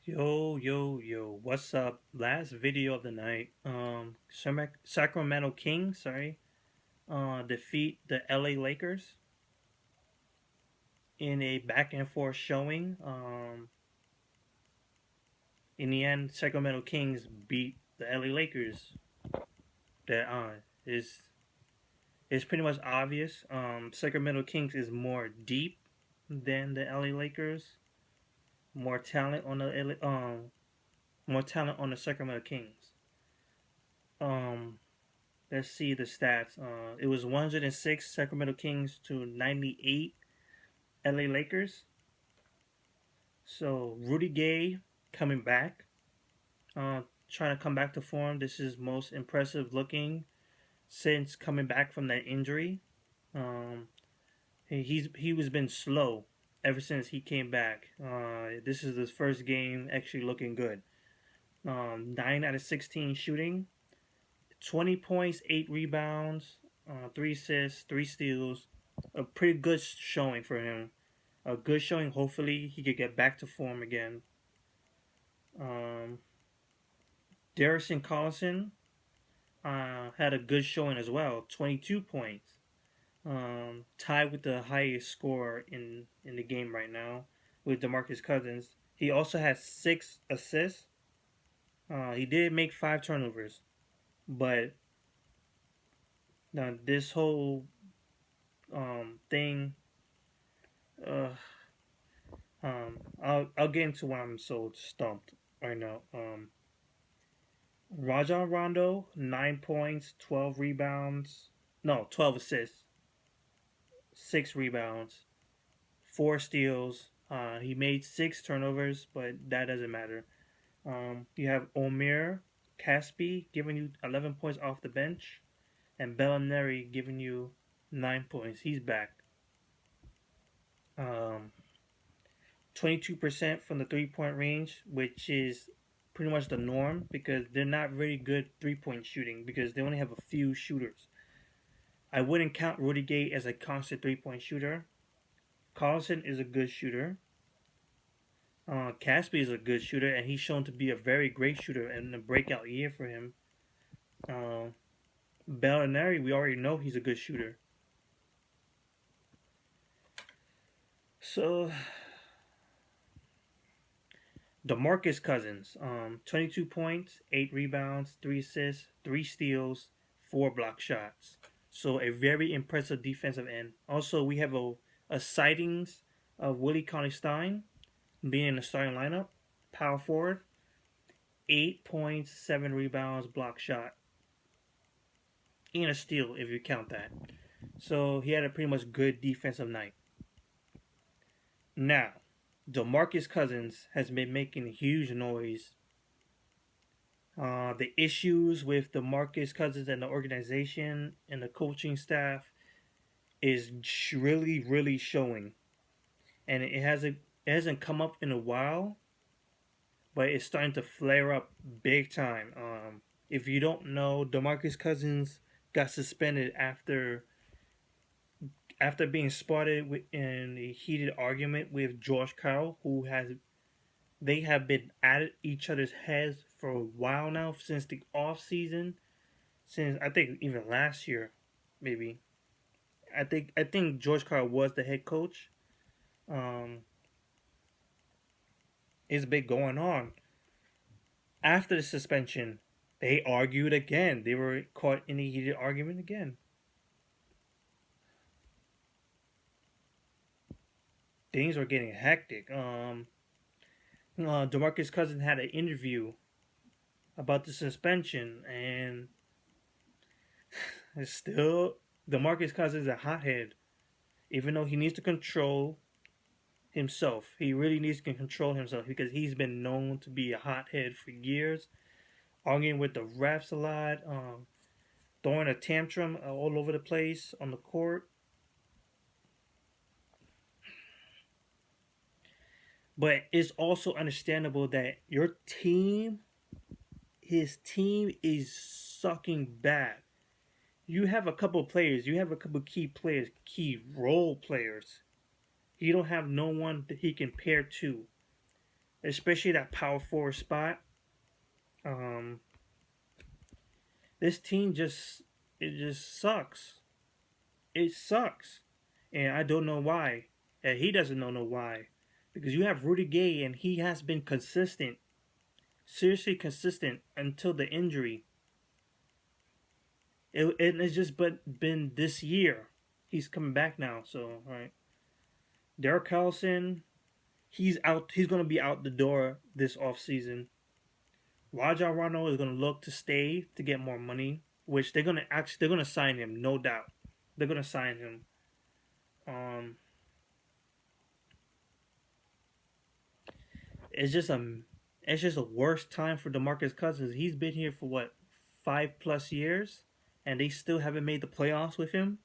Yo, what's up? Last video of the night. Sacramento Kings, defeat the LA Lakers in a back and forth showing. In the end, Sacramento Kings beat the LA Lakers. That is pretty much obvious. Sacramento Kings is more deep than the LA Lakers. More talent on more talent on the Sacramento Kings. Um, let's see the stats. It was 106 Sacramento Kings to 98 LA Lakers. So Rudy Gay coming back, trying to come back to form. This is most impressive looking since coming back from that injury. Um, he was been slow ever since he came back. This is his first game actually looking good. 9 out of 16 shooting, 20 points, 8 rebounds, 3 assists, 3 steals. A pretty good showing for him. A good showing. Hopefully, he could get back to form again. Um, Darren Collison had a good showing as well. 22 points. Tied with the highest scorer in the game right now with DeMarcus Cousins. He also has 6 assists. He did make 5 turnovers, but now this whole thing. Uh, I'll get into why I'm so stumped right now. Rajon Rondo, 9 points, 12 rebounds, no, 12 assists, 6 rebounds, 4 steals. He made 6 turnovers, but that doesn't matter. You have Omer Caspi giving you 11 points off the bench, and Bellinelli giving you 9 points. He's back. Um, 22% from the 3 point range, which is pretty much the norm because they're not very good 3 point shooting because they only have a few shooters. I wouldn't count Rudy Gay as a constant 3 point shooter. Collison is a good shooter. Caspi is a good shooter, and he's shown to be a very great shooter and a breakout year for him. Uh, Bellinelli, we already know he's a good shooter. So DeMarcus Cousins, 22 points, 8 rebounds, 3 assists, 3 steals, 4 block shots. So a very impressive defensive end. Also, we have a sightings of Willie Cauley-Stein being in the starting lineup, power forward, 8 points, 7 rebounds, block shot, and a steal if you count that. So he had a pretty much good defensive night. Now, DeMarcus Cousins has been making huge noise. The issues with DeMarcus Cousins and the organization and the coaching staff is really showing, and it hasn't come up in a while, but it's starting to flare up big time. If you don't know, DeMarcus Cousins got suspended after being spotted in a heated argument with George Karl, they have been at each other's heads for a while now, since the off season, since I think even last year, maybe. I think George Karl was the head coach. Um, it's been going on. After the suspension, they argued again. They were caught in a heated argument again. Things were getting hectic. DeMarcus Cousins had an interview about the suspension, and it's still DeMarcus Cousins is a hothead. Even though he needs to control himself, he really needs to control himself because he's been known to be a hothead for years, arguing with the refs a lot, throwing a tantrum all over the place on the court. But it's also understandable that his team is sucking bad. You have a couple players, you have a couple key players, key role players. You don't have no one that he can pair to. especially that power forward spot. Um, this team just sucks. It sucks, and I don't know why. And he doesn't know why, because you have Rudy Gay, and he has been consistent, seriously consistent until the injury. It's just been this year. He's coming back now, so all right. Darren Collison, he's out. He's gonna be out the door this offseason. Rajon Rondo is gonna look to stay to get more money, which they're gonna sign him, no doubt. They're gonna sign him. Um, it's just a it's just a worst time for DeMarcus Cousins. He's been here for what 5+ years, and they still haven't made the playoffs with him.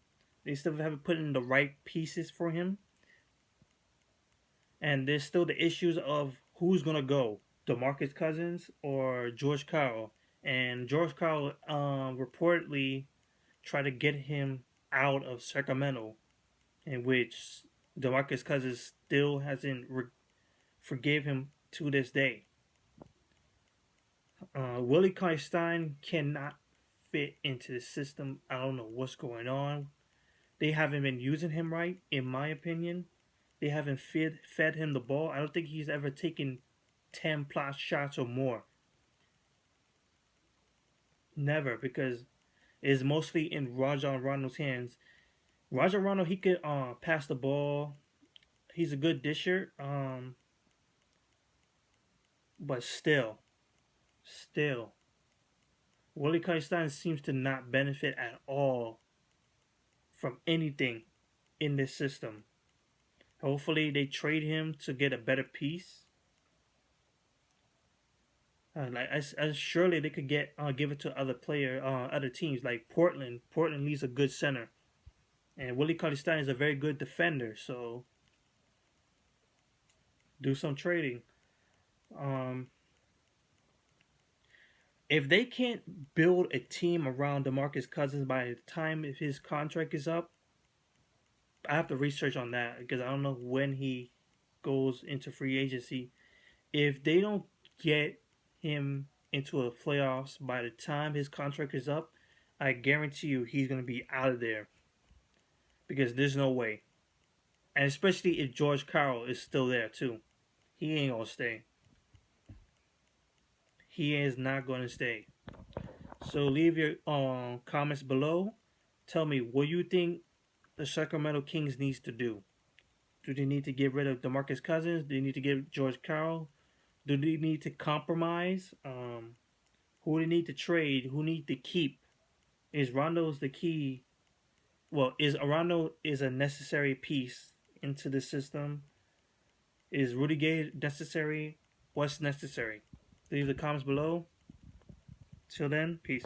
They still haven't put in the right pieces for him, and there's still the issues of who's gonna go, DeMarcus Cousins or George Karl. And George Karl reportedly tried to get him out of Sacramento, in which DeMarcus Cousins still hasn't forgave him to this day. Willie Cauley-Stein cannot fit into the system. I don't know what's going on. They haven't been using him right, in my opinion. They haven't fed him the ball. I don't think he's ever taken 10 plus shots or more. Never, because it's mostly in Rajon Rondo's hands. Rajon Rondo, he could pass the ball. He's a good disher. But still, Willie Cauley-Stein seems to not benefit at all from anything in this system. Hopefully, they trade him to get a better piece. As surely they could give it to other teams like Portland. Portland needs a good center, and Willie Cauley-Stein is a very good defender. So do some trading. Um, if they can't build a team around DeMarcus Cousins by the time if his contract is up, I have to research on that because I don't know when he goes into free agency. If they don't get him into a playoffs by the time his contract is up, I guarantee you he's going to be out of there because there's no way. And especially if George Karl is still there too. He ain't going to stay. He is not going to stay. So leave your comments below. Tell me what you think the Sacramento Kings needs to do. Do they need to get rid of DeMarcus Cousins? Do they need to get George Karl? Do they need to compromise? Who do they need to trade? Who need to keep? Is Rondo's the key? Well, is Rondo is a necessary piece into the system? Is Rudy Gay necessary? What's necessary? Leave the comments below. Till then, peace.